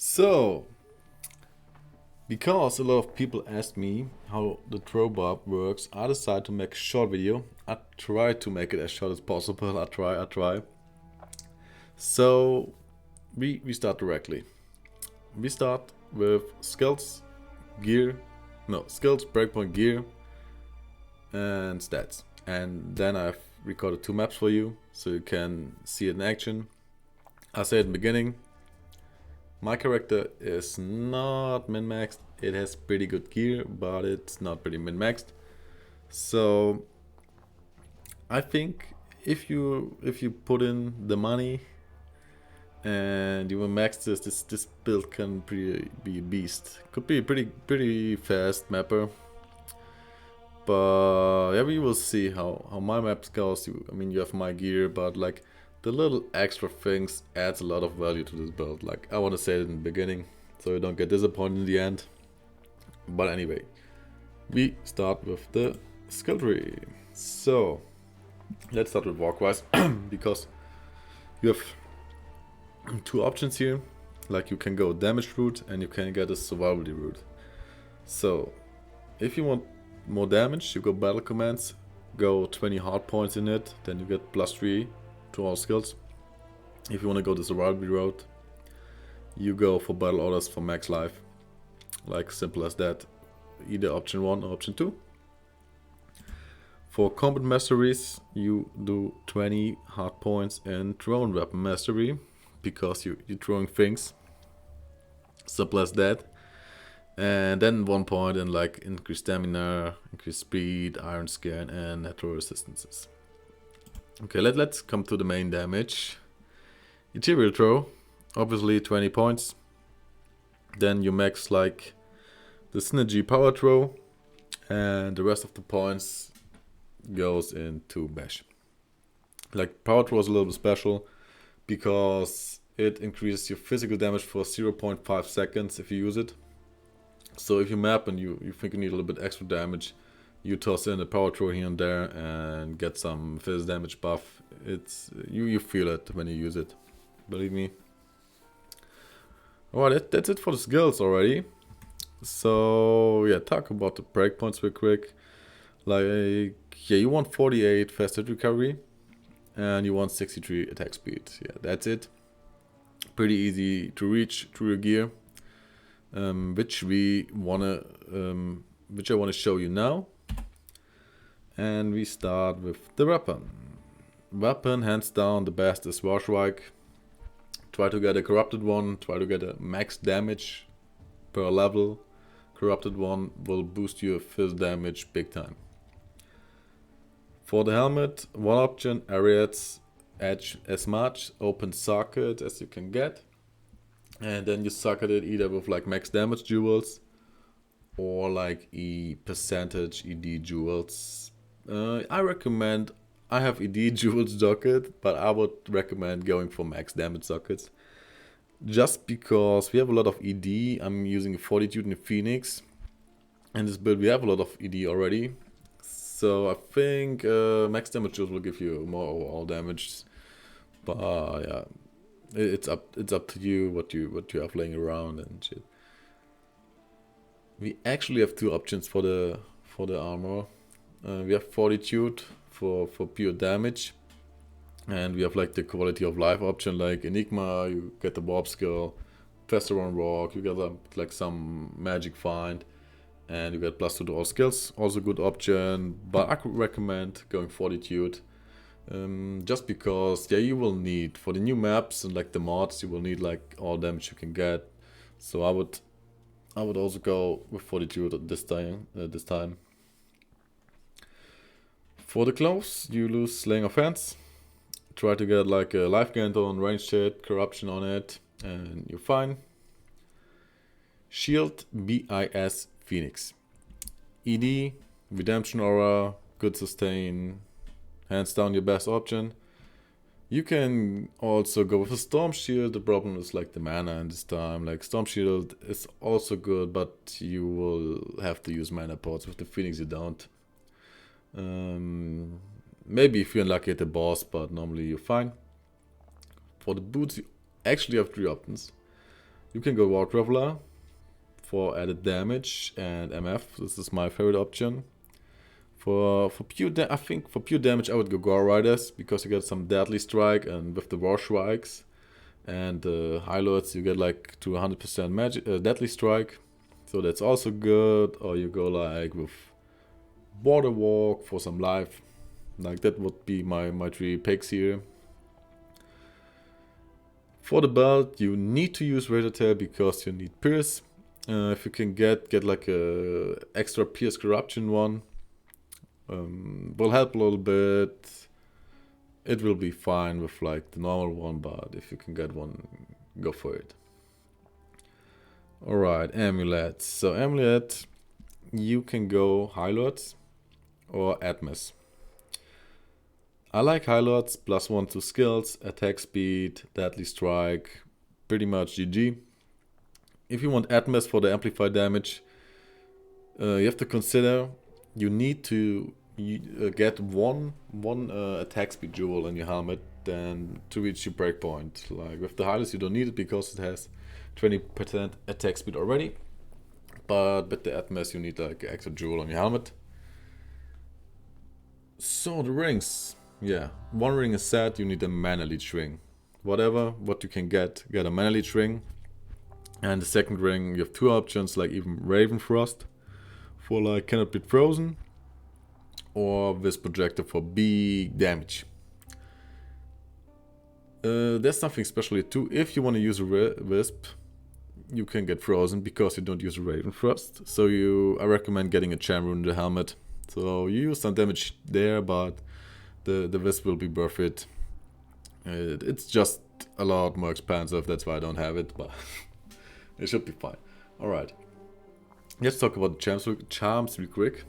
So, because a lot of people asked me how the throw barb works, I decided to make a short video. I try to make it as short as possible. I try. So, we start directly. We start with skills, gear, no, skills, breakpoint gear, and stats. And then I've recorded 2 maps for you, so you can see it in action. I said in the beginning, my character is not min-maxed. It has pretty good gear, but it's not pretty min-maxed. So I think if you put in the money and you will max this build can be a beast. Could be a pretty fast mapper. But yeah, we will see how my maps goes. I mean, you have my gear, but like the little extra things adds a lot of value to this build. Like, I want to say it in the beginning, so you don't get disappointed in the end. But anyway, we start with the skill tree. So, let's start with walkwise, because you have 2 options here. Like, you can go damage route and you can get a survivability route. So, if you want more damage, you go battle commands, go 20 hard points in it, then you get +3 to all skills. If you want to go the survivability route, you go for battle orders for max life. Like, simple as that. Either option 1 or option 2. For combat masteries, you do 20 hard points in thrown weapon mastery, because you're throwing things. Simple as that. And then 1 point in like increased stamina, increased speed, iron scan, and natural resistances. Okay, let's come to the main damage. Ethereal throw, obviously 20 points. Then you max like the synergy power throw, and the rest of the points goes into bash. Like, power throw is a little bit special because it increases your physical damage for 0.5 seconds if you use it. So if you map and you think you need a little bit extra damage, you toss in a power throw here and there and get some physical damage buff. It's you feel it when you use it, believe me. Alright, that's it for the skills already. So yeah, talk about the breakpoints real quick. Like, yeah, you want 48 fast hit recovery and you want 63 attack speed. Yeah, that's it. Pretty easy to reach through your gear. Which I wanna show you now. And we start with the weapon. Weapon, hands down, the best is Warshrike. Try to get a corrupted one, try to get a max damage per level. Corrupted one will boost your fizz damage big time. For the helmet, one option, Arreat, edge as much, open socket as you can get. And then you socket it either with like max damage jewels or like percentage ED jewels. I recommend, I have ED jewels socket, but I would recommend going for max damage sockets. Just because we have a lot of ED. I'm using a Fortitude and a Phoenix. In this build we have a lot of ED already. So I think max damage jewels will give you more overall damage. But yeah. It's up to you what you have laying around and shit. We actually have 2 options for the armor. We have Fortitude for pure damage, and we have like the quality of life option, like Enigma. You get the warp skill, faster on walk. You get like some magic find, and you get +2 to all skills. Also good option, but I could recommend going Fortitude. Just because, yeah, you will need, for the new maps and like the mods, you will need like all damage you can get. So I would also go with Fortitude at this time. For the clothes, you lose Slaying of Hands. Try to get like a life gain on ranged hit, corruption on it, and you're fine. Shield, BIS, Phoenix. ED, Redemption Aura, good sustain. Hands down your best option. You can also go with a Stormshield. The problem is like the mana in this time. Like, Stormshield is also good, but you will have to use mana pots. With the Phoenix you don't. Maybe if you're unlucky at the boss, but normally you're fine. For the boots you actually have 3 options. You can go War Traveler for added damage and MF. This is my favorite option. For pure I think for pure damage I would go Gore Riders because you get some Deadly Strike, and with the Warshrikes and High Lords you get like to 100% magic Deadly Strike, so that's also good. Or you go like with Waterwalk for some life. Like that would be my 3 picks here. For the belt you need to use Razortail because you need Pierce. If you can get like a extra Pierce Corruption one, will help a little bit. It will be fine with like the normal one, but if you can get one, go for it. Alright, Amulet. So Amulet, you can go High Lords or Atmos. I like High Lords, +1 to skills, attack speed, deadly strike, pretty much GG. If you want Atmos for the amplified damage, you have to consider you need to get one attack speed jewel in your helmet then to reach your breakpoint. Like with the High Lords you don't need it because it has 20% attack speed already, but with the Atmos you need like an extra jewel on your helmet. So the rings. Yeah, one ring is set, you need a Mana Leech ring. What you can get a Mana Leech ring. And the second ring, you have 2 options, like even Raven Frost for like cannot be frozen, or Wisp projector for big damage. There's something special here too. If you want to use a Wisp, you can get frozen because you don't use a Raven Frost. So I recommend getting a Cham rune in the helmet. So you use some damage there, but the Wisp will be worth it. It's just a lot more expensive, that's why I don't have it, but it should be fine. Alright. Let's talk about the charms real quick.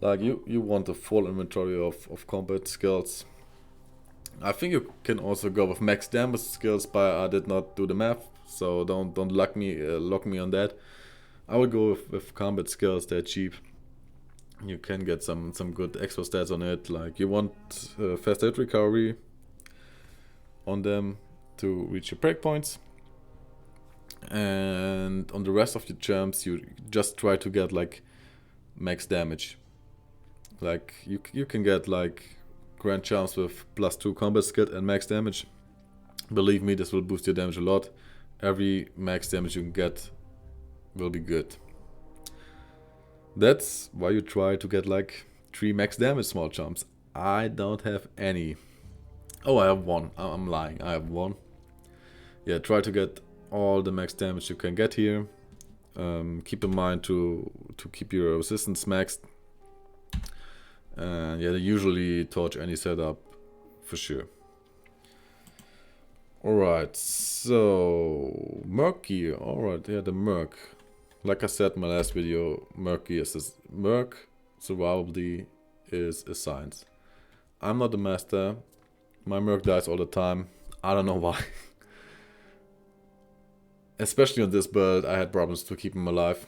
Like you want a full inventory of combat skills. I think you can also go with max damage skills, but I did not do the math, so don't lock me on that. I would go with combat skills, they're cheap. You can get some good extra stats on it, like you want fast hit recovery on them to reach your breakpoints. And on the rest of your charms you just try to get like max damage. Like you can get like grand charms with +2 combat skill and max damage. Believe me, this will boost your damage a lot. Every max damage you can get will be good. That's why you try to get like 3 max damage small charms. I don't have any. Oh, I have 1. I'm lying. I have 1. Yeah, try to get all the max damage you can get here. Keep in mind to keep your resistance maxed. And yeah, they usually torch any setup for sure. Alright, so Merc gear. Alright, yeah, the Merc. Like I said in my last video, Merc gear is Merc survivability is a science. I'm not a master. My Merc dies all the time. I don't know why. Especially on this build, I had problems to keep him alive.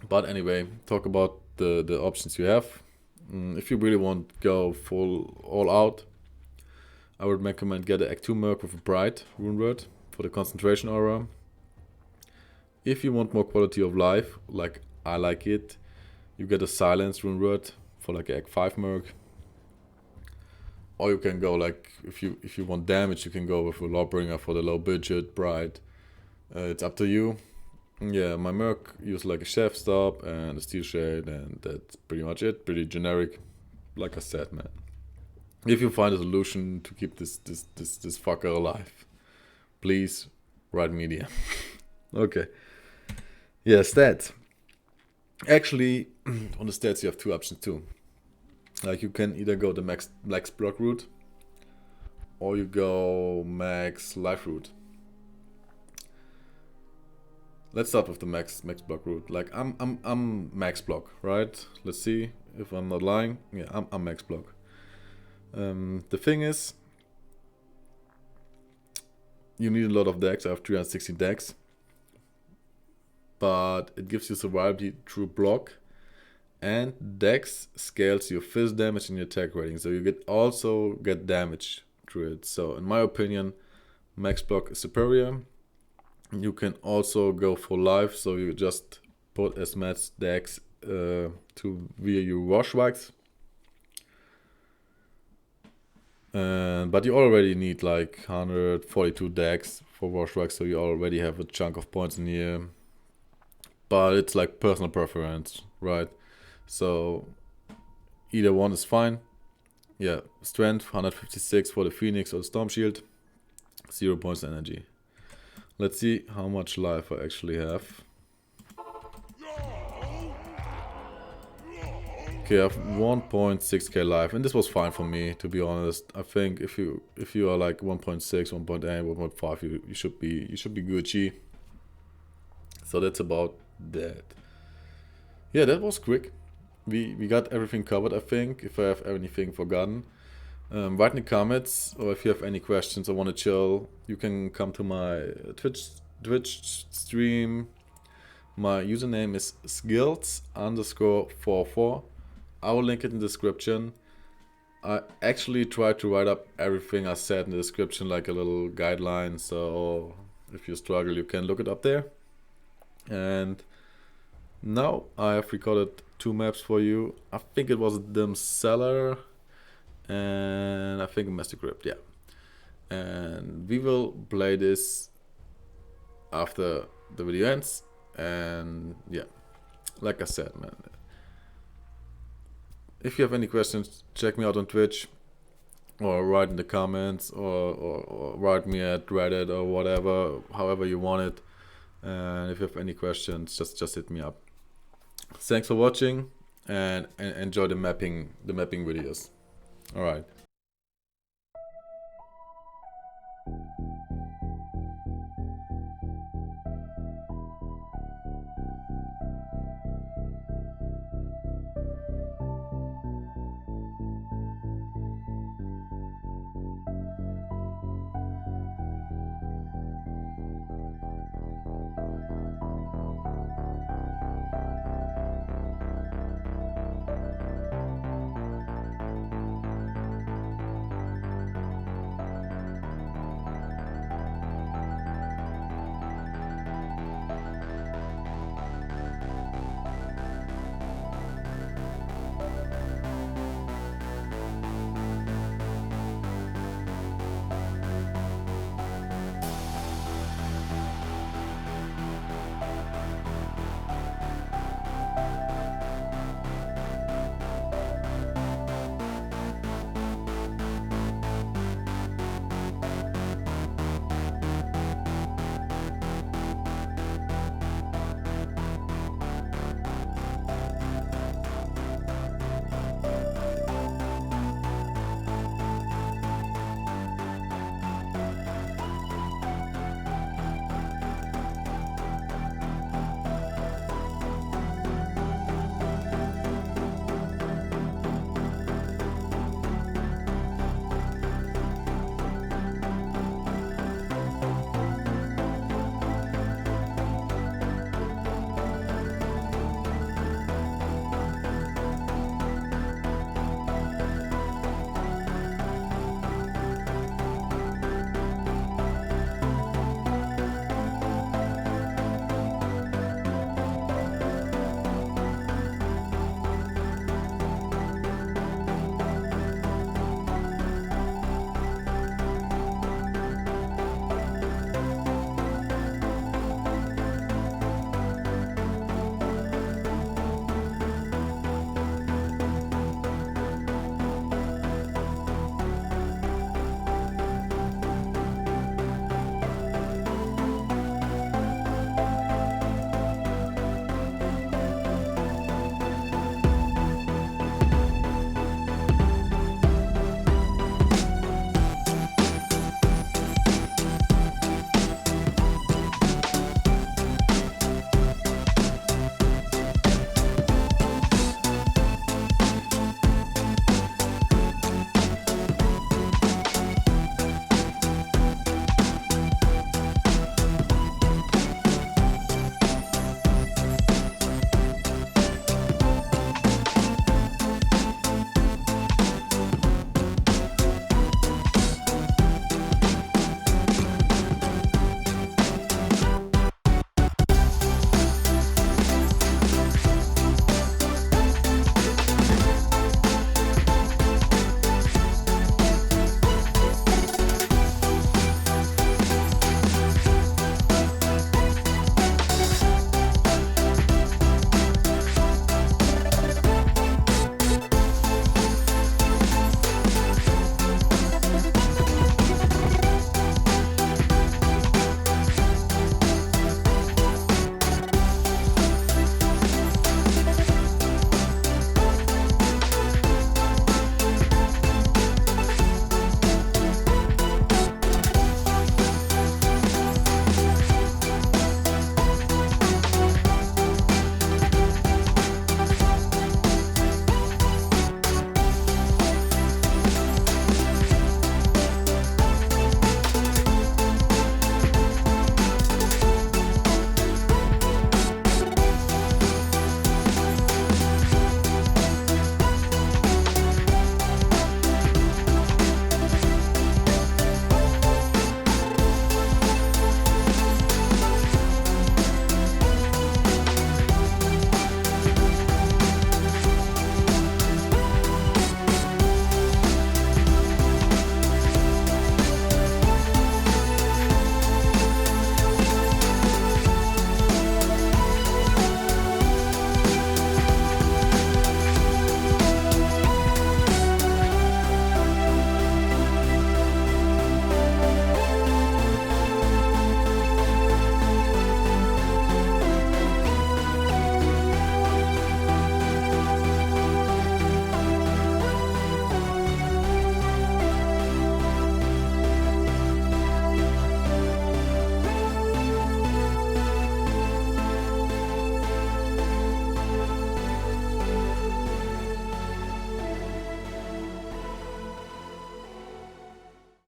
But anyway, talk about the options you have. If you really want to go full all out, I would recommend get an Act 2 Merc with a Bright rune word for the concentration aura. If you want more quality of life, like I like it, you get a Silence rune word for like an Act 5 Merc. Or you can go like, if you want damage, you can go with a Lawbringer for the low budget Bright. It's up to you. Yeah, my Merc used like a Chef Stop and a Steel Shade, and that's pretty much it. Pretty generic. Like I said, man. If you find a solution to keep this fucker alive, please write me DM. Okay. Yeah, stats. Actually, on the stats you have 2 options too. Like you can either go the max block route, or you go max life route. Let's start with the max block route. Like I'm max block, right? Let's see if I'm not lying. Yeah, I'm max block. The thing is, you need a lot of decks. I have 360 decks, but it gives you survivability through block, and dex scales your fizz damage and your attack rating, so you also get damage through it. So in my opinion, max block is superior. You can also go for life, so you just put as much decks to via your Warshrikes. But you already need like 142 decks for Warshrike, so you already have a chunk of points in here. But it's like personal preference, right? So either one is fine. Yeah, strength 156 for the Phoenix or the Stormshield, 0 points energy. Let's see how much life I actually have. Okay, I have 1.6k life, and this was fine for me, to be honest. I think if you are like 1.6, 1.8, 1.5, you should be Gucci. So that's about that. Yeah, that was quick. We got everything covered, I think. If I have anything forgotten, write in the comments, or if you have any questions or want to chill, you can come to my Twitch stream. My username is skills_44. I will link it in the description. I actually tried to write up everything I said in the description, like a little guideline, so if you struggle you can look it up there. And now I have recorded 2 maps for you. I think it was the Cellar and I think a Master Crypt, yeah. And we will play this after the video ends. And yeah, like I said, man, if you have any questions, check me out on Twitch, or write in the comments, or write me at Reddit or whatever, however you want it. And if you have any questions, just hit me up. Thanks for watching, and enjoy the mapping videos. All right.